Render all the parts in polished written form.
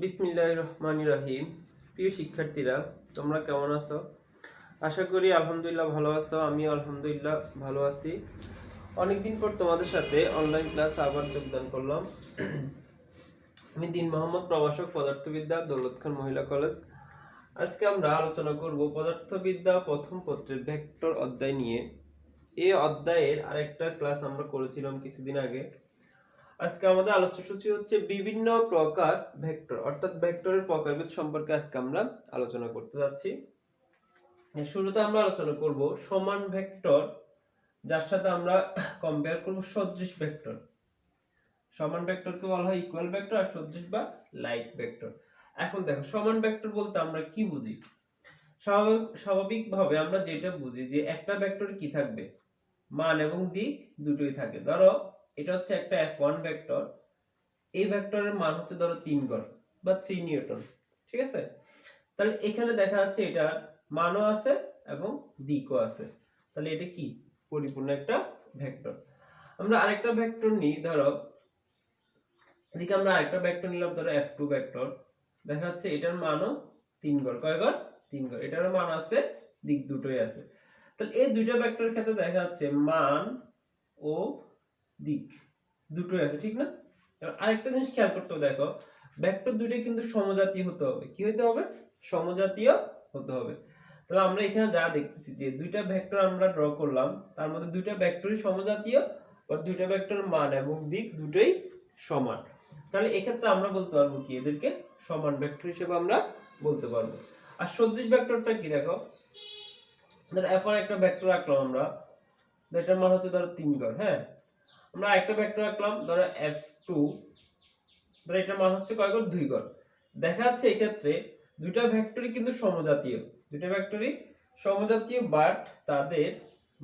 বিসমিল্লাহির রহমানির রহিম। প্রিয় শিক্ষার্থীরা, তোমরা কেমন আছো? আশা করি আলহামদুলিল্লাহ ভালো আছো। আমিও আলহামদুলিল্লাহ ভালো আছি। অনেকদিন পর তোমাদের সাথে অনলাইন ক্লাস আবার যোগদান করলাম। আমি দিন মোহাম্মদ, প্রভাষক পদার্থবিদ্যা, দৌলত খান মহিলা কলেজ। আজকে আমরা আলোচনা করব পদার্থবিদ্যা প্রথম পত্রের ভেক্টর অধ্যায় নিয়ে। এই অধ্যায়ের আরেকটা ক্লাস আমরা করেছিলাম কিছুদিন আগে। আজকে আমাদের আলোচ্য সূচি হচ্ছে বিভিন্ন প্রকার ভেক্টর, অর্থাৎ ভেক্টরের প্রকারভেদ সম্পর্কে আজকে আমরা আলোচনা করতে যাচ্ছি। শুরুতে আমরা আলোচনা করব সমান ভেক্টর, যার সাথে আমরা কম্পেয়ার করব সদৃশ ভেক্টর। সমান ভেক্টরকে বলা হয় ইকুয়াল ভেক্টর, আর সদৃশ বা লাইক ভেক্টর। এখন দেখো, সমান ভেক্টর বলতে আমরা কি বুঝি? স্বাভাবিকভাবে আমরা যেটা বুঝি যে একটা ভেক্টরে কি থাকবে, মান এবং দিক দুটোই থাকে। ধরো এটা হচ্ছে একটা F1 ভেক্টর, এই ভেক্টরের মান হচ্ছে ধরো 3 গড় বা 3 নিউটন, ঠিক আছে? তাহলে এখানে দেখা যাচ্ছে এটা মানও আছে এবং দিকও আছে, তাহলে এটা কি পরিপূর্ণ একটা ভেক্টর। আমরা আরেকটা ভেক্টর নিই, ধরো এদিকে আমরা আরেকটা ভেক্টর নিলাম, ধরো F2 ভেক্টর। দেখা যাচ্ছে এটার মানও 3 গড়, কয় গড়? 3 গড়। এটারও মান আছে, দিক দুটোই আছে। তাহলে এই দুইটা ভেক্টরের ক্ষেত্রে দেখা যাচ্ছে মান ও দিক দুটোই আছে, ঠিক না? আরেকটা জিনিস খেয়াল করতে হবে, দেখো ভেক্টর দুটোই কিন্তু সমজাতীয় হতে হবে। কি হতে হবে? সমজাতীয় হতে হবে। তাহলে আমরা এখানে যা দেখতেছি যে দুইটা ভেক্টর আমরা ড্র করলাম, তার মধ্যে দুইটা ভেক্টরই সমজাতীয়, আর দুইটা ভেক্টরের মান এবং দিক দুটোই সমান। তাহলে এক্ষেত্রে আমরা বলতে পারবো কি, এদেরকে সমান ভেক্টর হিসেবে আমরা বলতে পারবো। আর সদৃশ ভেক্টরটা কি, দেখো ধরো F1 একটা ভেক্টর রাখলাম আমরা, এটার মান হচ্ছে ধরো 3 গড়। হ্যাঁ, আমরা একটা ভেক্টর রাখলাম ধরো F2, ধরো এটার মান হচ্ছে কয় গড়? 2 গড়। দেখা যাচ্ছে এই ক্ষেত্রে দুইটা ভেক্টরই কিন্তু সমজাতীয়, দুইটা ভেক্টরই সমজাতীয়, বাট তাদের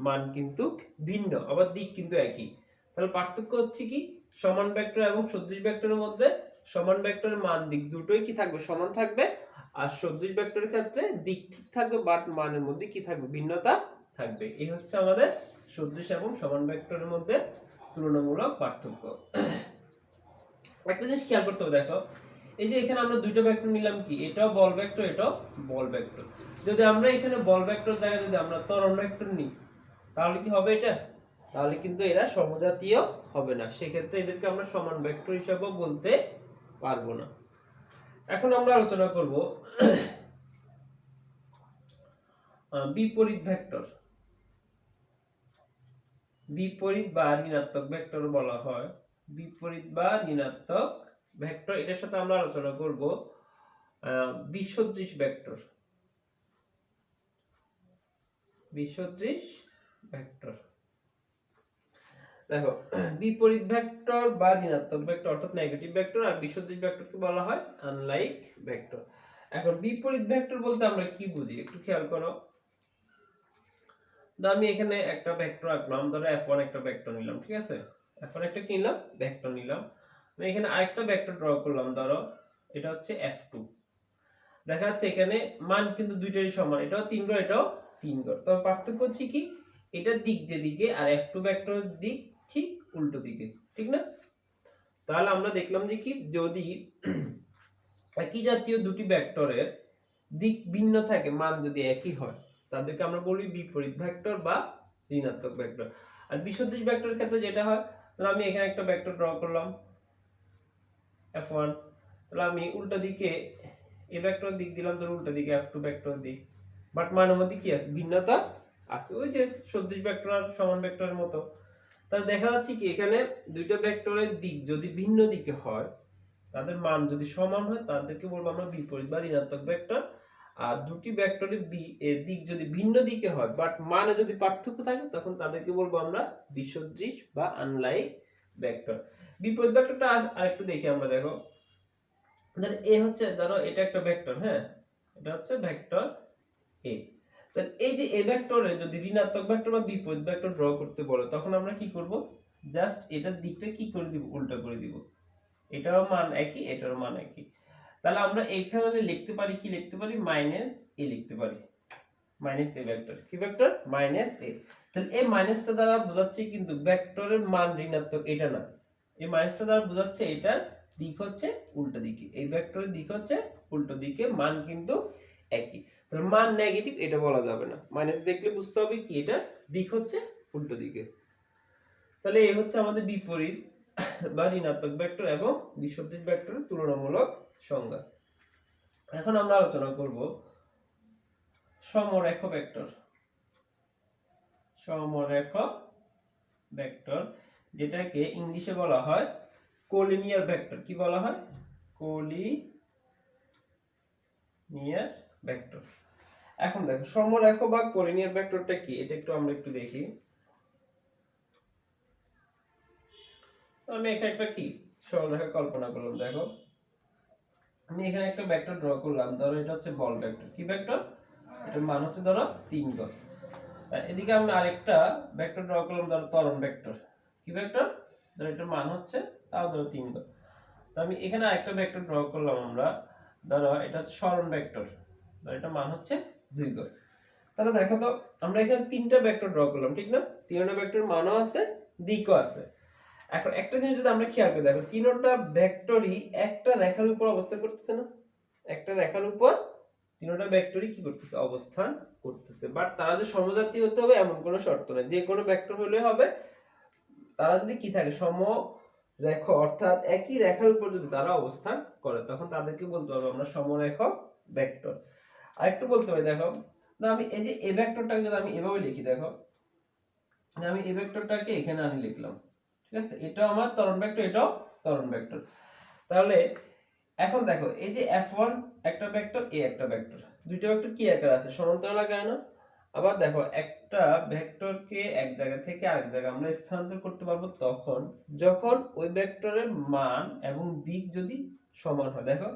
মান কিন্তু ভিন্ন, আবার দিক কিন্তু একই। তাহলে পার্থক্য হচ্ছে কি, সমান ভেক্টর এবং সদৃশ ভেক্টরের মধ্যে সমান ভেক্টরের মান দিক দুটোই কি থাকবে? সমান থাকবে। আর সদৃশ ভেক্টরের ক্ষেত্রে দিক ঠিক থাকবে, বাট মানের মধ্যে কি থাকবে? ভিন্নতা থাকবে। এই হচ্ছে আমাদের সদৃশ এবং সমান ভেক্টরের মধ্যে তুলনামূলক পার্থক্য। একটা জিনিস খেয়াল করতে হবে, দেখো এই যে এখানে আমরা দুইটা ভেক্টর নিলাম, কি এটাও বল ভেক্টর, এটাও বল ভেক্টর। যদি আমরা এখানে বল ভেক্টর জায়গায় যদি আমরা ত্বরণ ভেক্টর নিই, তাহলে কি হবে? এটা তাহলে কিন্তু এরা সমজাতীয় হবে না, সেক্ষেত্রে এদেরকে আমরা সমান ভেক্টর হিসেবে বলতে পারবো না। এখন আমরা আলোচনা করব বিপরীত ভেক্টর। বিপরীত বা ঋণাত্মক ভেক্টর বলা হয় বিপরীত বা ঋণাত্মক ভেক্টর। এটার সাথে আমরা আলোচনা করব বিসদৃশ ভেক্টর। বিসদৃশ ভেক্টর, দেখো বিপরীত ভেক্টর বা ঋণাত্মক ভেক্টর অর্থাৎ নেগেটিভ ভেক্টর, আর বিসদৃশ ভেক্টরকে বলা হয় আনলাইক ভেক্টর। এখন বিপরীত ভেক্টর বলতে আমরা কি বুঝি একটু খেয়াল করো। আমি এখানে একটা ভেক্টর আঁকলাম, ধরো F1 একটা ভেক্টর নিলাম, ঠিক আছে? F1 একটা কি নিলাম? ভেক্টর নিলাম। আমি এখানে আরেকটা ভেক্টর ড্র করলাম, ধরো এটা হচ্ছে F2। দেখা যাচ্ছে এখানে মান কিন্তু দুইটারই সমান, এটাও 3 গড়, এটাও 3 গড়। তবে পার্থক্য হচ্ছে কি, এটার দিক যেদিকে, আর F2 ভেক্টরের দিক ঠিক উল্টো দিকে, ঠিক না? তাহলে আমরা দেখলাম যে কি, যদি একই জাতীয় দুটি ভেক্টরের দিক ভিন্ন থাকে, মান যদি একই হয়, তাদেরকে আমরা বলি বিপরীত ভেক্টর বা ঋণাত্মক ভেক্টর। আর বিসদৃশ ভেক্টরের ক্ষেত্রে যেটা হয়, তাহলে আমি এখানে একটা ভেক্টর ড্র করলাম F1, তাহলে আমি উল্টো দিকে এই ভেক্টর দিক দিলাম, ধর উল্টো দিকে F2 ভেক্টর দিক, বাট মানের মধ্যে কি আছে? ভিন্নতা আছে, ওই যে সদৃশ ভেক্টর আর সমান ভেক্টরের মতো। তাহলে দেখা যাচ্ছে কি, এখানে দুইটা ভেক্টরের দিক যদি ভিন্ন দিকে হয়, তাদের মান যদি সমান হয়, তাদেরকে বলবো আমরা বিপরীত বা ঋণাত্মক ভেক্টর। আর দুটি ভেক্টরের এর দিক যদি ভিন্ন দিকে হয়, বাট মানে যদি পার্থক্য থাকে, তখন তাদেরকে বলবো আমরা বিসদৃশ বা আনলাইক ভেক্টর। বিপরীত ভেক্টরটা আরেকটু দেখি আমরা, দেখো ধরো এ হচ্ছে, ধরো এটা একটা ভেক্টর, হ্যাঁ এটা হচ্ছে ভেক্টর এ। তাহলে এই যে এ ভেক্টরে যদি ঋণাত্মক ভেক্টর বা বিপরীত ভেক্টর ড্র করতে বলে, তখন আমরা কি করব? জাস্ট এটার দিকটা কি করে দিব? উল্টা করে দিব। এটারও মান একই, এটারও মান একই। তাহলে আমরা এখানে লিখতে পারি, কি লিখতে পারি? মাইনাস এ লিখতে পারি। মাইনাস এ ভেক্টর, কি ভেক্টর? মাইনাস এ। তাহলে এই মাইনাসটা দ্বারা বোঝাচ্ছে কিন্তু ভেক্টরের মান ঋণাত্মক, এটা না। এই মাইনাসটা দ্বারা বোঝাচ্ছে এটার দিক হচ্ছে উল্টো দিকে, এই ভেক্টরের দিক হচ্ছে উল্টো দিকে, মান কিন্তু একই। তাহলে মান নেগেটিভ এটা বলা যাবে না, মাইনাস দেখলে বুঝতে হবে কি এটা দিক হচ্ছে উল্টো দিকে। তাহলে এই হচ্ছে আমাদের বিপরীত বা ঋণাত্মক ভেক্টর এবং বিসদৃশ ভেক্টরের তুলনামূলক সংজ্ঞা। এখন আমরা আলোচনা করব সমরেখ ভেক্টর। সমরেখ ভেক্টর যেটাকে ইংলিশে বলা হয় কোলিনিয়ার ভেক্টর। কি বলা হয়? Collinear vector. এখন দেখো সমরেখ বা কোলিনিয়ার ভেক্টরটা কি, এটা আমরা একটু দেখি। আমি এখানে একটা কি সরলরেখা কল্পনা করলাম। দেখো আমি এখানে একটা ভেক্টর ড্র করলাম, ধরো এটা হচ্ছে বল ভেক্টর। কি ভেক্টর? এটার মান হচ্ছে ধরো 3 গজ। এদিকে আমি আরেকটা ভেক্টর ড্র করলাম, ধরো ত্বরণ ভেক্টর। কি ভেক্টর? ধরো এটার মান হচ্ছে তাও ধরো 3 গজ। তো আমি এখানে আরেকটা ভেক্টর ড্র করলাম আমরা, ধরো এটা হচ্ছে সরণ ভেক্টর, ধরো এটার মান হচ্ছে 2 গজ। তাহলে দেখো তো আমরা এখানে তিনটা ভেক্টর ড্র করলাম, ঠিক না? তিনটা ভেক্টরের মানও আছে, দিকও আছে। এখন একটা জিনিস যদি আমরা খেয়াল করে দেখো, তিনটা ভেক্টরই একটা রেখার উপর অবস্থান করতেছে না? একটা রেখার উপর তিনটা ভেক্টরই কি করতেছে? অবস্থান করতেছে। বাট তারা যে সমজাতীয় হতে হবে এমন কোনো শর্ত নেই, যে কোনো ভেক্টর হলে হবে। তারা যদি কি থাকে? সমরেখ, অর্থাৎ একই রেখার উপর যদি তারা অবস্থান করে তখন তাদেরকে বলতে পারবো আমরা সমরেখ ভেক্টর। আর একটু বলতে পারি, দেখো না আমি এই যে এই ভেক্টরটাকে যদি আমি এভাবে লিখি, দেখো আমি এই ভেক্টরটাকে এখানে আনি লিখলাম, ঠিক আছে? এটাও আমার ত্বরণ ভেক্টর, এটাও ত্বরণ ভেক্টর। তাহলে এখন দেখো এই যে f1 একটা ভেক্টর, a একটা ভেক্টর, দুইটা ভেক্টর কি আকারে আছে? সমান্তরাল আকারে না? আবার দেখো একটা ভেক্টরকে এক জায়গা থেকে আরেক জায়গায় আমরা স্থানান্তর করতে পারবো তখন যখন ওই ভেক্টরের মান এবং দিক যদি সমান হয়। দেখো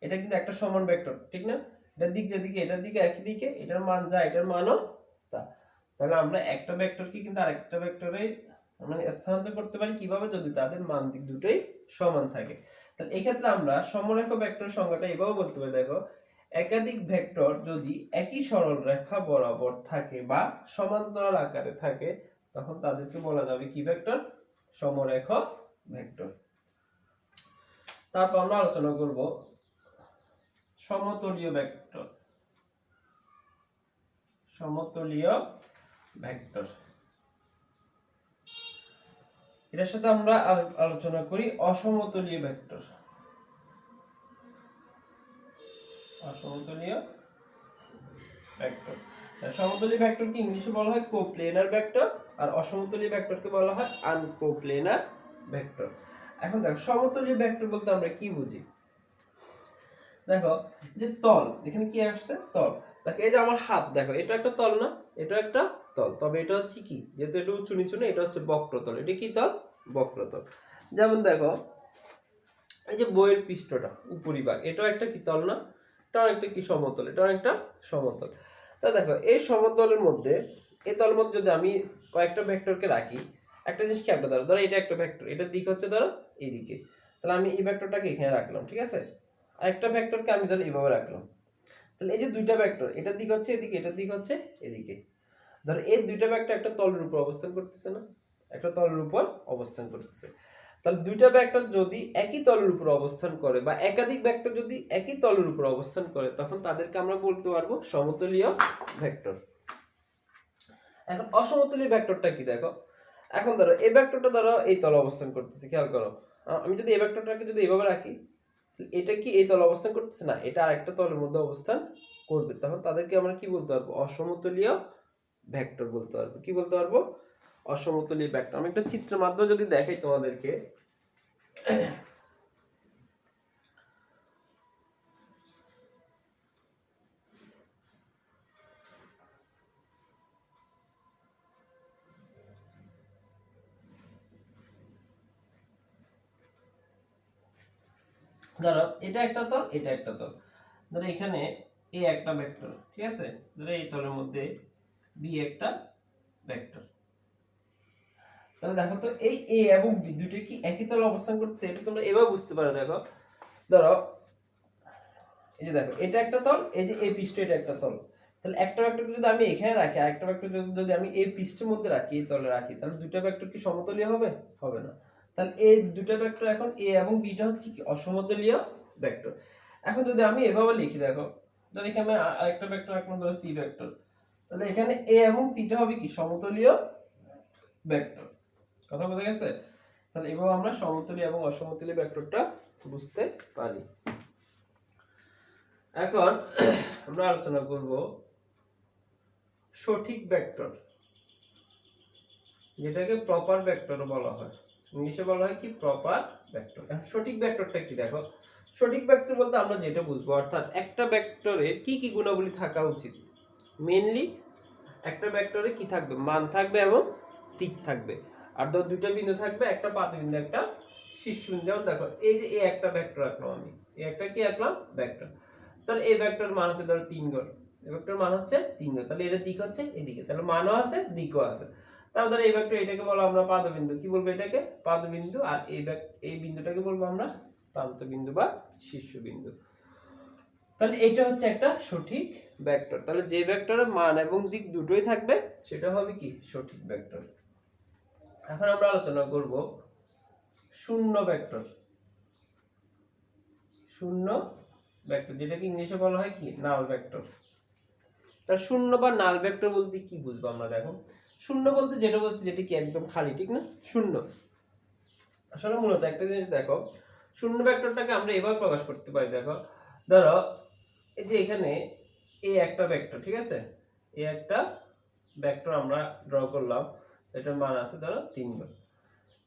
এটা কিন্তু একটা সমান ভেক্টর, ঠিক না? এটার দিক যেদিকে এটার দিকে একই দিকে, এটার মান যা এটার মানও তা। তাহলে আমরা একটা ভেক্টরকে কিন্তু আরেকটা ভেক্টরে মানে স্থানান্তর করতে পারি কিভাবে? যদি তাদের মান দিক দুটোই সমান থাকে। তাহলে এই ক্ষেত্রে আমরা সমরেখ ভেক্টর সংজ্ঞাটা এভাবে বলতে পারি, দেখো একাধিক ভেক্টর যদি একই সরল রেখা বরাবর থাকে বা সমান্তরাল আকারে থাকে তখন তাদেরকে বলা যাবে কি ভেক্টর? সমরেখ ভেক্টর। তারপর আমরা আলোচনা করব সমতলীয় ভেক্টর। সমতলীয় ভেক্টর এর সাথে আমরা আলোচনা করি অসমতলীয় ভেক্টর। অসমতলীয় ভেক্টর, সমতলীয় ভেক্টরকে ইংলিশে বলা হয় কোপ্লেনার ভেক্টর আর অসমতলীয় ভেক্টরকে বলা হয় আনকোপ্লেনার ভেক্টর। এখন দেখো সমতলীয় ভেক্টর বলতে আমরা কি বুঝি? দেখো যে তল, এখানে কি আসছে? তল। দেখো এই যে আমার হাত, দেখো এটা একটা তল না? এটা একটা তল, তবে এটা হচ্ছে কি, যেহেতু এটা উঁচু নিচু না, এটা হচ্ছে বক্রতল। এটা কি তল? বক্রতল। যেমন দেখো এই যে বইয়ের পৃষ্ঠটা উপরিভাগ, এটাও একটা কি তল না? এটাও একটা কি সমতল, এটাও একটা সমতল। তা দেখো এই সমতলের মধ্যে, এই তলের মধ্যে যদি আমি কয়েকটা ভেক্টরকে রাখি, একটা জিনিস খেয়াল করে ধরো এটা একটা ভেক্টর, এটার দিক হচ্ছে ধরো এইদিকে, তাহলে আমি এই ভেক্টরটাকে এখানে রাখলাম, ঠিক আছে? আর একটা ভেক্টরকে আমি ধরো এইভাবে রাখলাম। তাহলে এই যে দুইটা ভেক্টর, এটার দিক হচ্ছে এদিকে, এটার দিক হচ্ছে এদিকে। ধরো এই দুইটা ভেক্টর একটা তলের উপর অবস্থান করতেছে না? একটা তলের উপর অবস্থান করতেছে। তাহলে দুইটা ভেক্টর যদি একই তলের উপর অবস্থান করে বা একাধিক ভেক্টর যদি একই তলের উপর অবস্থান করে তখন তাদেরকে আমরা বলতে পারবো সমতলীয় ভেক্টর। এখন অসমতলীয় ভেক্টরটা কি? দেখো এখন ধরো এই ভেক্টরটা ধরো এই তলে অবস্থান করতেছে, খেয়াল করো। আমি যদি এই ভেক্টরটাকে যদি এইভাবে রাখি, এটা কি এই তলে অবস্থান করতেছে না? এটা আরেকটা তলের মধ্যে অবস্থান করবে, তখন তাদেরকে আমরা কি বলতে পারবো? অসমতলীয় ভেক্টর বলতে পারবো। কি বলতে পারবো? অসমতলীয় ভেক্টর। আমি একটা চিত্রের মাধ্যমে যদি দেখাই তোমাদেরকে, ধরো এটা একটা তল, এটা একটা তল। ধরো এখানে এ একটা ভেক্টর, ঠিক আছে? ধরো এই তলের মধ্যে বি একটা ভেক্টর। তাহলে দেখো তো এই এ এবং বি দুটো কি একই তলে অবস্থান করছে? এটা তোমরা এভাবে বুঝতে পারো। দেখো ধরো এই যে দেখো এটা একটা তল, এই যে এই পৃষ্ঠ এটা একটা তল। তাহলে একটা ভেক্টর যদি আমি এখানে রাখি আর একটা ভেক্টর যদি আমি এই পৃষ্ঠের মধ্যে রাখি, এই তলে রাখি, তাহলে দুটো ভেক্টর কি সমতলীয় হবে? হবে না। তাহলে এই দুটো ভেক্টর এখন a এবং b টা হচ্ছে কি অসমতুল্য ভেক্টর। এখন যদি আমি এভাবে লিখি দেখো, ধর এখানে আরেকটা ভেক্টর রাখলাম, ধরো c ভেক্টর, তাহলে এখানে a এবং c টা হবে কি সমতুল্য ভেক্টর। কথা বোঝা গেছে? তাহলে এভাবে আমরা সমতুল্য এবং অসমতুল্য ভেক্টরটা বুঝতে পারি। এখন আমরা আলোচনা করব সঠিক ভেক্টর, যেটাকে প্রপার ভেক্টর বলা হয়, ইংলিশে বলা হয় কি প্রপার ভেক্টর। এখন সঠিক ভেক্টরটা কি দেখো, সঠিক ভেক্টর বলতে আমরা যেটা বুঝবো, অর্থাৎ একটা ভেক্টরে কি কি গুণাবলী থাকা উচিত। মেইনলি একটা ভেক্টরে কি থাকবে, মান থাকবে এবং দিক থাকবে, আর ধর দুটো বিন্দু থাকবে, একটা পাদবিন্দু একটা শীর্ষবিন্দু। যেমন দেখো এই যে এই একটা ভেক্টর রাখলাম আমি, এই একটা কি রাখলাম ভেক্টর, তাহলে এই ভেক্টর মান হচ্ছে ধরো 3 ঘর, এই ভেক্টর মান হচ্ছে 3 ঘর, তাহলে এর দিক হচ্ছে এদিকে, তাহলে মানও আছে দিকও আছে। তাহলে ধরো এই ভেক্টর এটাকে বলা আমরা পাদবিন্দু, কি বলবো এটাকে পাদবিন্দু, আর এই বিন্দুটাকে বলবো আমরা প্রান্তবিন্দু বা শীর্ষবিন্দু। তাহলে এটা হচ্ছে একটা সঠিক ভেক্টর। তাহলে যে ভেক্টরের মান এবং দিক দুটোই থাকবে সেটা হবে কি সঠিক ভেক্টর। এখন আমরা আলোচনা করব শূন্য ভেক্টর। শূন্য ভেক্টর যেটাকে ইংলিশে বলা হয় কি নাল ভেক্টর। তার শূন্য বা নাল ভেক্টর বলতে কি বুঝবো আমরা দেখো, শূন্য বলতে যেটা বলছে যেটা কি একদম খালি, ঠিক না, শূন্য। আসলে মূলত একটা জিনিস দেখো, শূন্য ভেক্টরটাকে আমরা এভাবে প্রকাশ করতে পারি। দেখো ধরো এই যে এখানে এই একটা ভেক্টর, ঠিক আছে, এই একটা ভেক্টর আমরা ড্র করলাম, এটার মান আছে ধরো 3 ঘর।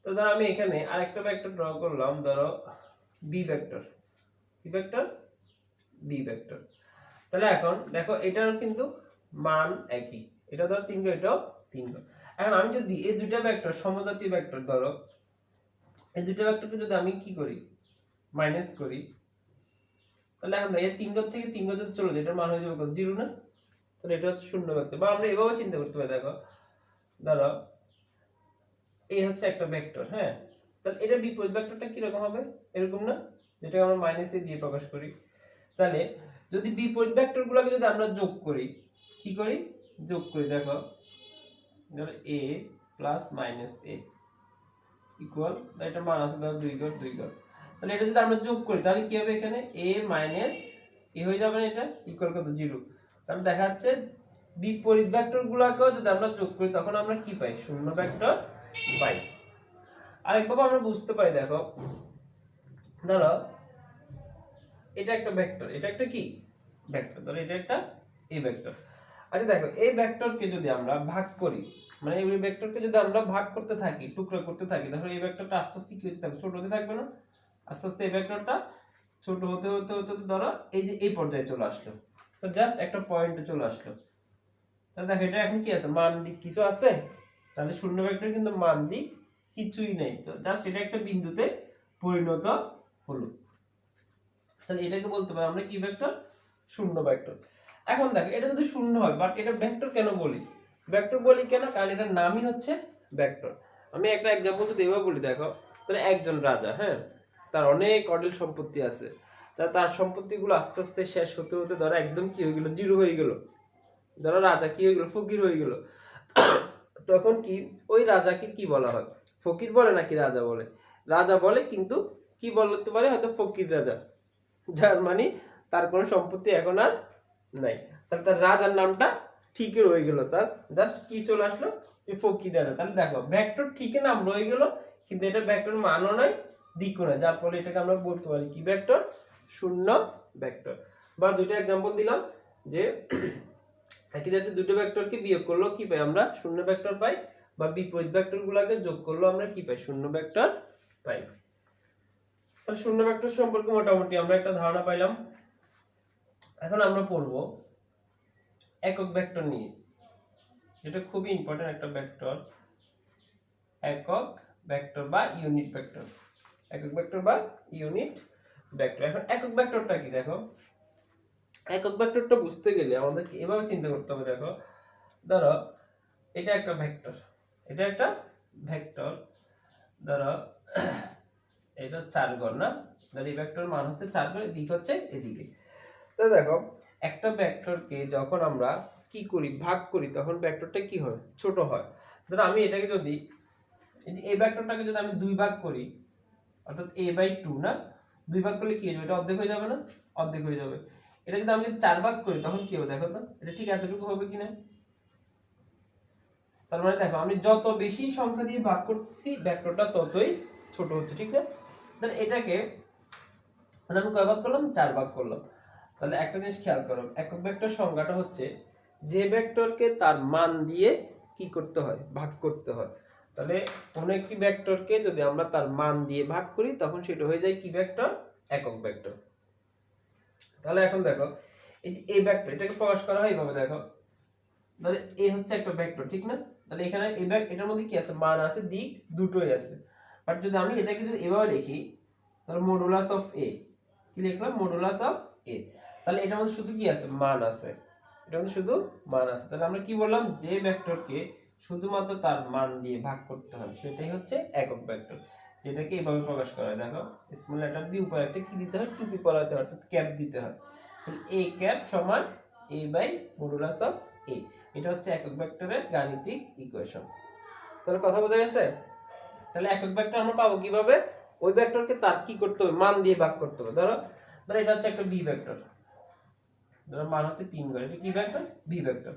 তো ধরো আমি এখানে আরেকটা ভেক্টর ড্র করলাম, ধরো বি ভেক্টর, কি ভেক্টর বি ভেক্টর। তাহলে এখন দেখো এটারও কিন্তু মান একই, এটা ধরো 3 ঘর, এটাও 3 ঘর। এখন আমি যদি এই দুইটা ভেক্টর সমজাতীয় ভেক্টর, ধরো এই দুইটা ভেক্টরকে যদি আমি কি করি মাইনাস করি, তাহলে এখন এই 3 ঘর থেকে 3 ঘর যদি চলে যায়, এটার মান হয়ে যাবে কত 0 না, তাহলে এটা হচ্ছে শূন্য ভেক্টর। বা আমরা এভাবে চিন্তা করতে পারি, দেখো ধরো এই হচ্ছে একটা ভেক্টর, হ্যাঁ, তাহলে এটা বিপরীত ভেক্টরটা কি রকম হবে, এরকম না, যেটাকে আমরা মাইনাস এ দিয়ে প্রকাশ করি। তাহলে যদি বিপরীত ভেক্টরগুলোকে যদি আমরা যোগ করি, কি করি যোগ করি, দেখো ধরো a plus minus a equal, এটা মান আছে ধরো 2 ঘর 2 ঘর। তাহলে এটা যদি আমরা যোগ করি তাহলে কি হবে, এখানে a মাইনাস a হয়ে যাবে না, এটা ইকুয়াল কত 0। তাহলে দেখা যাচ্ছে বিপরীত ভেক্টরগুলোকেও যদি আমরা যোগ করি তখন আমরা কি পাই, শূন্য ভেক্টর পাই। আরেকভাবে আমরা বুঝতে পারি, দেখো ধরো এটা একটা ভেক্টর, এটা একটা কি ভেক্টর, ধরো এটা একটা এই ভেক্টর। আচ্ছা দেখো এই ভেক্টরকে যদি আমরা ভাগ করি, মানে এই ভেক্টরকে যদি আমরা ভাগ করতে থাকি, টুকরা করতে থাকি, তাহলে এই ভেক্টরটা আস্তে আস্তে কি হতে থাকবে, ছোট হতে থাকবে না, আস্তে আস্তে এই ভেক্টরটা ছোট হতে হতে হতে ধরো এই যে এই পর্যায়ে চলে আসলো, তো জাস্ট একটা পয়েন্টে চলে আসলো। তাহলে দেখো এটা এখন কি আছে, মান দিক কিছু আছে, তাহলে শূন্য ভেক্টর কিন্তু মান দিক কিছুই নেই, তো জাস্ট এটা একটা বিন্দুতে পরিণত হলো। তাহলে এটাকে বলতে পারি আমরা কি ভেক্টর, শূন্য ভেক্টর। এখন দেখো এটা যদি শূন্য হয়, বাট এটা ভেক্টর কেন বলি, ভেক্টর বলি কেন, কারণ এটার নামই হচ্ছে ভেক্টর। আমি একটা एग्जांपल যদি এভাবে বলি, দেখো তাহলে একজন রাজা, হ্যাঁ, তার অনেক অঢেল সম্পত্তি আছে, তার সম্পত্তিগুলো আস্তে আস্তে শেষ হতে হতে ধরো একদম কি হয়ে গেল, জিরো হয়ে গেল, ধরো রাজা কি হয়ে গেল, ফকির হয়ে গেল। তখন কি ওই রাজাকে কি বলা হয়, ফকির বলে নাকি রাজা বলে, রাজা বলে, কিন্তু কি বলতে পারে হয়তো ফকির রাজা, যার মানে তার কোনো সম্পত্তি এখন আর নাই, তাহলে তার রাজার নামটা ঠিকই রয়ে গেল, তার জাস্ট কি চলে আসলো ফকির রাজা। তাহলে দেখো ভেক্টর ঠিকই নাম রয়ে গেল, কিন্তু এটা ভেক্টর মানও নাই দিকও নাই, যার ফলে এটাকে আমরা বলতে পারি কি ভেক্টর, শূন্য ভেক্টর। বা দুইটা एग्जांपल দিলাম যে একই জাতীয় দুটো ভেক্টরকে বিয়োগ করলো কি পাই আমরা, শূন্য ভেক্টর পাই, বা বিপরীত ভেক্টরগুলোকে যোগ করলো আমরা কি পাই, শূন্য ভেক্টর পাই। তাহলে শূন্য ভেক্টর সম্পর্কে মোটামুটি আমরা একটা ধারণা পাইলাম। এখন আমরা পড়ব একক ভেক্টর নিয়ে, যেটা খুবই ইম্পর্টেন্ট একটা ভেক্টর, একক ভেক্টর বা ইউনিট ভেক্টর, একক ভেক্টর বা ইউনিট ভেক্টর। এখন একক ভেক্টরটা কি দেখো, একক ভেক্টরটা বুঝতে গেলে আমাদেরকে এভাবে চিন্তা করতে হবে, দেখো ধরো এটা একটা ভেক্টর, এটা একটা ভেক্টর, ধরো এটা 4 ঘর না, ধরো এই ভেক্টর মান হচ্ছে 4 ঘর, দিক হচ্ছে এদিকে। তো দেখো একটা ভেক্টরকে যখন আমরা কি করি ভাগ করি, তখন ভেক্টরটা কি হয় ছোট হয়। ধরো আমি এটাকে যদি এই যে এই ভেক্টরটাকে যদি আমি দুই ভাগ করি অর্থাৎ a/2 না, দুই ভাগ করলে কি হবে, এটা অর্ধেক হয়ে যাবে না, অর্ধেক হয়ে যাবে। এটা যদি আমি চার ভাগ করি তখন কি হবে দেখো তো, এটা ঠিক এতটুকু হবে কিনা। তার মানে দেখো আমি যত বেশি সংখ্যা দিয়ে ভাগ করছি ভেক্টরটা ততই ছোট হচ্ছে, ঠিক না। তাহলে এটাকে আমি কয় ভাগ করলাম, চার ভাগ করলাম। তাহলে একটা জিনিস খেয়াল করো, একক ভেক্টর সংজ্ঞাটা হচ্ছে যে ভেক্টরকে তার মান দিয়ে কি করতে হয়, ভাগ করতে হয়। তাহলে কোনো একটি ভেক্টরকে যদি আমরা তার মান দিয়ে ভাগ করি তখন সেটা হয়ে যায় কি ভেক্টর, একক ভেক্টর। তাহলে এখন দেখো এই যে এই ভেক্টর এটাকে প্রকাশ করা হয় এইভাবে, দেখো তাহলে এ হচ্ছে একটা ভেক্টর, ঠিক না। তাহলে এখানে এই এটার মধ্যে কি আছে, মান আছে, দিক দুটোই আছে। বাট যদি আমি এটাকে যদি এভাবে লিখি তাহলে মডুলাস অফ এ, কি লিখলাম, মডুলাস অফ এ। তাহলে এটার মধ্যে শুধু কি আছে, মান আছে, এটার মধ্যে শুধু মান আছে। তাহলে আমরা কি বললাম, যে ভেক্টরকে শুধুমাত্র তার মান দিয়ে ভাগ করতে হয় সেটাই হচ্ছে একক ভেক্টর, যেটাকে এভাবে প্রকাশ করা হয়। দেখো স্মল লেটার দিয়ে উপরে একটা কি দিতে হয়, টুপি পরাতে হয়, অর্থাৎ ক্যাপ দিতে হয়। তাহলে এ ক্যাপ সমান এ বাই মডুলাস অফ এ, এটা হচ্ছে একক ভেক্টরের গাণিতিক ইকুয়েশন। তাহলে কথা বোঝা গেছে। তাহলে একক ভেক্টর আমরা পাবো কিভাবে, ওই ভেক্টরকে তার কি করতে হবে, মান দিয়ে ভাগ করতে হবে। ধরো ধরো এটা হচ্ছে একটা বি ভেক্টর, ধরো মান হচ্ছে 3 করে, এটা কি ভেক্টর, বি ভেক্টর।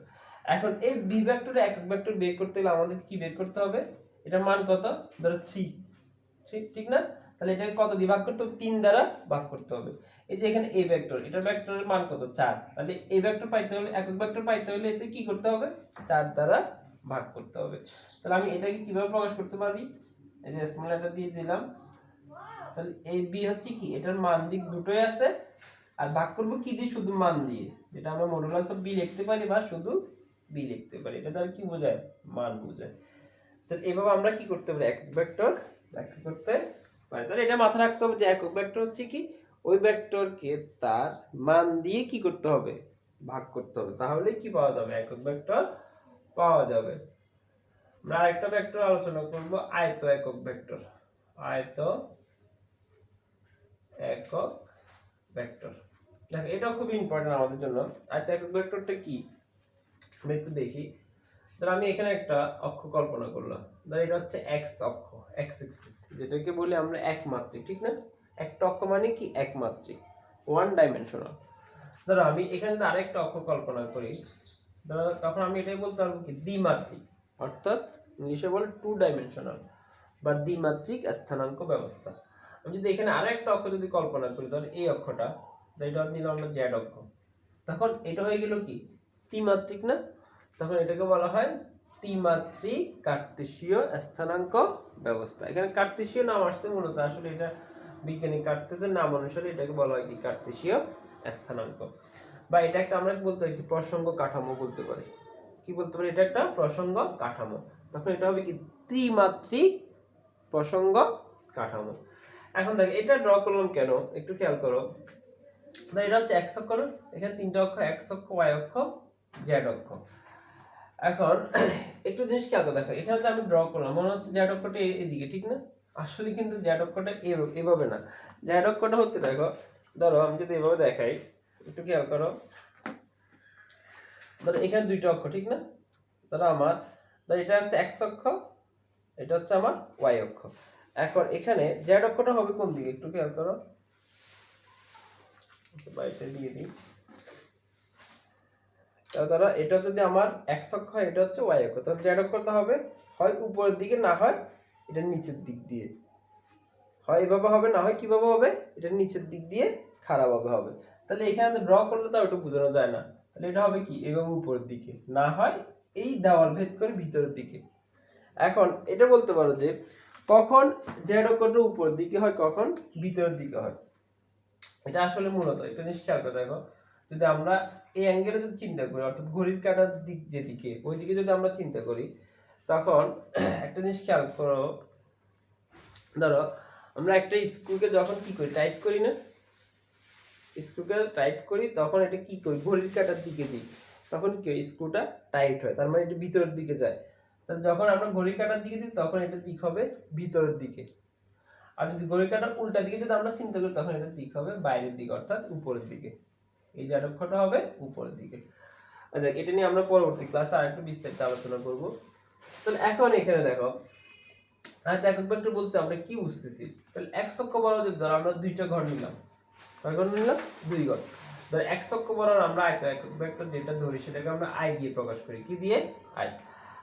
এখন এই বি ভেক্টরে একক ভেক্টর বের করতে গেলে আমাদের কি বের করতে হবে, এটার মান কত, ধরো 3, ঠিক না। তাহলে এটাকে কত দিয়ে ভাগ করতে হবে, 3 দ্বারা ভাগ করতে হবে। এই যে এখানে এই ভেক্টর, এটা ভেক্টরের মান কত, 4। তাহলে এই ভেক্টর পাইতে হলে, একক ভেক্টর পাইতে হলে এতে কি করতে হবে, 4 দ্বারা ভাগ করতে হবে। তাহলে আমি এটাকে কিভাবে প্রকাশ করতে পারি, এই যে স্মল লেটার দিয়ে দিলাম। তাহলে এই বি হচ্ছে কি, এটার মান দিক দুটোই আছে, আর ভাগ করব কি দিয়ে, শুধু মান দিয়ে, যেটা আমরা মডুলাস অফ বি লিখতে পারি বা শুধু বি লিখতে পারি। এটা দ্বারা কি বোঝায়, মান বোঝায়। তাহলে এভাবে আমরা কি করতে পারি, একক ভেক্টর ব্যাখ্যা করতে পারি। তাহলে এটা মাথায় রাখতে হবে যে একক ভেক্টর হচ্ছে কি, ওই ভেক্টরকে তার মান দিয়ে কি করতে হবে, ভাগ করতে হবে, তাহলে কি পাওয়া যাবে, একক ভেক্টর পাওয়া যাবে। আমরা আরেকটা ভেক্টর আলোচনা করব, আয়ত একক ভেক্টর। আয়ত একক ভেক্টর, দেখো এটাও খুব ইম্পর্টেন্ট আমাদের জন্য। আয়ত একক ভেক্টরটা কি আমরা একটু দেখি। ধর আমি এখানে একটা অক্ষ কল্পনা করলাম, ধর এটা হচ্ছে এক্স অক্ষ, এক্স অ্যাক্সিস, যেটাকে বলি আমরা একমাত্রিক, ঠিক না। একটা অক্ষ মানে কি, একমাত্রিক, ওয়ান ডাইমেনশনাল। ধরো আমি এখানে আরেকটা অক্ষ কল্পনা করি, ধরো তখন আমি এটাই বলতে পারবো কি, দ্বিমাত্রিক, অর্থাৎ ইংলিশে বলে টু ডাইমেনশনাল বা দ্বিমাত্রিক স্থানাঙ্ক ব্যবস্থা। আমি যদি এখানে আরেকটা অক্ষ যদি কল্পনা করি, ধর এই অক্ষটা, এটা নিলাম আমরা জেড অক্ষ, তখন এটা হয়ে গেল কি, ত্রিমাত্রিক না। তখন এটাকে বলা হয় ত্রিমাত্রিক কার্তেশীয় স্থানাঙ্ক ব্যবস্থা। এখানে কার্তেশীয় নাম আসছে মূলত, আসলে এটা বৈজ্ঞানিক কার্তেজের নাম অনুসারে এটাকে বলা হয় কি, কার্তেশীয় স্থানাঙ্ক। বা এটা একটা আমরা কি বলতে পারি, কি প্রসঙ্গ কাঠামো বলতে পারি, কি বলতে পারি, এটা একটা প্রসঙ্গ কাঠামো। তখন এটা হবে কি, ত্রিমাত্রিক প্রসঙ্গ কাঠামো। এখন দেখ এটা ড্র করলাম কেন, একটু খেয়াল করো। এটা হচ্ছে এক্স অক্ষ না, এখানে তিনটা অক্ষ, এক্স অক্ষ, ওয়াই অক্ষ, জেড অক্ষ। এখন একটু জিনিস খেয়াল করে দেখো, এখানে যে আমি ড্র করলাম মনে হচ্ছে জেড অক্ষটা এদিকে, ঠিক না। আসলে কিন্তু জেড অক্ষটা এভাবে না, জেড অক্ষটা হচ্ছে, দেখো ধরো আমি যদি এভাবে দেখাই, একটু খেয়াল করো। ধরো এখানে দুইটা অক্ষ, ঠিক না। ধরো আমার, ধরো এটা হচ্ছে এক্স অক্ষ, এটা হচ্ছে আমার ওয়াই অক্ষ। এখন এখানে জেড অক্ষটা হবে কোন দিকে, একটু খেয়াল করো, বাইরে দিয়ে দিই। ধরো এটা যদি আমার এক্স অক্ষ হয়, এটা হচ্ছে ওয়াই অক্ষ, তাহলে জেড অক্ষটা হবে হয় উপরের দিকে, না হয় এটা নিচের দিক দিয়ে, হয় এভাবে হবে, না হয় কিভাবে হবে, এটা নিচের দিক দিয়ে খারাপভাবে হবে। তাহলে এখানে ড্র করলে তো ওটা বোঝানো যায় না, তাহলে এটা হবে কি, এভাবে উপরের দিকে, না হয় এই দেওয়াল ভেদ করে ভিতরের দিকে। এখন এটা বলতে পারো যে কখন জেড অক্ষটা উপরের দিকে হয়, কখন ভিতরের দিকে হয়। এটা আসলে মূলত একটা জিনিস খেয়াল করে দেখো, যদি আমরা এই অ্যাঙ্গেলে যদি চিন্তা করি, অর্থাৎ ঘড়ির কাঁটার দিক যেদিকে, ওই দিকে যদি আমরা চিন্তা করি, তখন একটা জিনিস খেয়াল করো। ধরো আমরা একটা স্ক্রুকে যখন কি করি, টাইট করি না, স্ক্রুকে টাইট করি, তখন এটা কি করি, ঘড়ির কাঁটার দিকে দিই, তখন কি হয়, স্ক্রুটা টাইট হয়, তার মানে এটা ভিতরের দিকে যায়। তাহলে যখন আমরা ঘড়ির কাঁটার দিকে দিই তখন এটা দিক হবে ভিতরের দিকে। আর যদি ঘড়ির কাঁটার উল্টা দিকে যদি আমরা চিন্তা করি, তখন এটা দিক হবে বাইরের দিকে, অর্থাৎ উপরের দিকে। এই যে অক্ষটা হবে উপরের দিকে। আচ্ছা, এটা নিয়ে আমরা পরবর্তী ক্লাসে আরেকটু বিস্তারিত আলোচনা করব। তাহলে এখন এখানে দেখো, আয়ত একক ভেক্টর বলতে আমরা কি বুঝতেছি? তাহলে x অক্ষ বরাবর যদি ধর আমরা দুইটা ঘর নিলাম, কয় ঘর নিলাম? দুই ঘর। ধর x অক্ষ বরাবর আমরা আয়ত একক ভেক্টর যেটা ধরি সেটাকে আমরা i দিয়ে প্রকাশ করি। কি দিয়ে? i।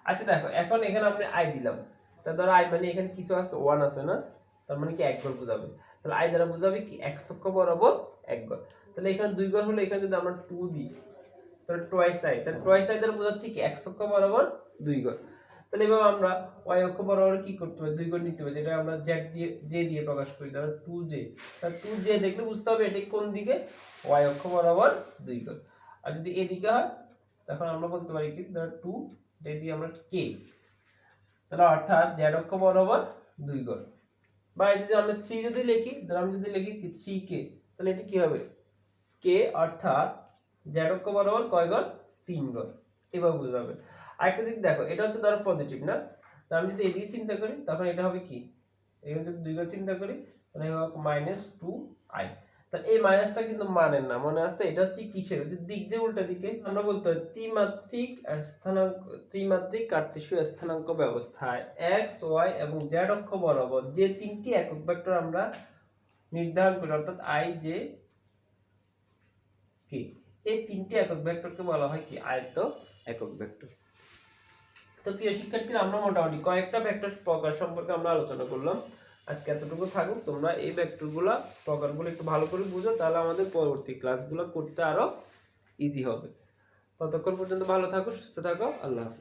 আচ্ছা দেখো, এখন এখানে আমরা i দিলাম। তা ধর i মানে এখানে কিছু আছে 1 আছে না? তার মানে কি এক ঘর বোঝাবে। তাহলে i দ্বারা বোঝাবে কি x অক্ষ বরাবর এক ঘর। তাহলে এখানে দুই ঘর হলে এখানে যদি আমরা 2 দিই, তাহলে twice i, তাহলে twice i দ্বারা বোঝাচ্ছে কি x অক্ষ বরাবর দুই ঘর। তাহলে এভাবে আমরা y অক্ষ বরাবর কি করতে হবে? দুই ঘর নিতে হবে, যেটা আমরা z দিয়ে j দিয়ে প্রকাশ করি। ধরো 2j, তাহলে 2j দেখলে বুঝতে হবে এটা কোন দিকে? y অক্ষ বরাবর দুই ঘর। আর যদি এদিকে হয় তখন আমরা বলতে পারি কি, ধরো 2 এটা দিয়ে আমরা k, তাহলে অর্থাৎ z অক্ষ বরাবর দুই ঘর। বা এই যে আমরা 3 যদি লিখি, ধরো আমি যদি লিখি কি 3k, তাহলে এটা কি হবে? k অর্থাৎ z অক্ষ বরাবর কয় ঘর? 3 ঘর। এভাবে বোঝাবে। আরেকটা দিক দেখো, এটা হচ্ছে ধরো পজিটিভ না? তো আমি যদি এদিকে চিন্তা করি তখন এটা হবে কি? এখানে যদি দুই ঘর চিন্তা করি তাহলে হবে -2i। তাহলে এই মাইনাসটা কিন্তু মানের না, মনে আছে? এটা হচ্ছে কিসের? যে দিক, যে উল্টা দিকে আমরা বলতে হয় ত্রিমাত্রিক স্থানাঙ্ক, ত্রিমাত্রিক কার্টেসীয় স্থানাঙ্ক ব্যবস্থায় x y এবং z অক্ষ বরাবর যে তিনটি একক ভেক্টর আমরা নির্ধারণ করি, অর্থাৎ i j k, এই তিনটি একক ভেক্টরকে বলা হয় কি? আয়ত একক ভেক্টর। তো প্রিয় শিক্ষার্থীরা, আমরা মোটামুটি কয়েকটা ভেক্টর প্রকার সম্পর্কে আমরা আলোচনা করলাম। আজকে এতটুকু থাকুক। তোমরা এই ভেক্টরগুলো প্রকারগুলো একটু ভালো করে বুঝো, তাহলে আমাদের পরবর্তী ক্লাসগুলো করতে আরো ইজি হবে। ততক্ষণ পর্যন্ত ভালো থাকো, সুস্থ থাকো। আল্লাহ হাফেজ।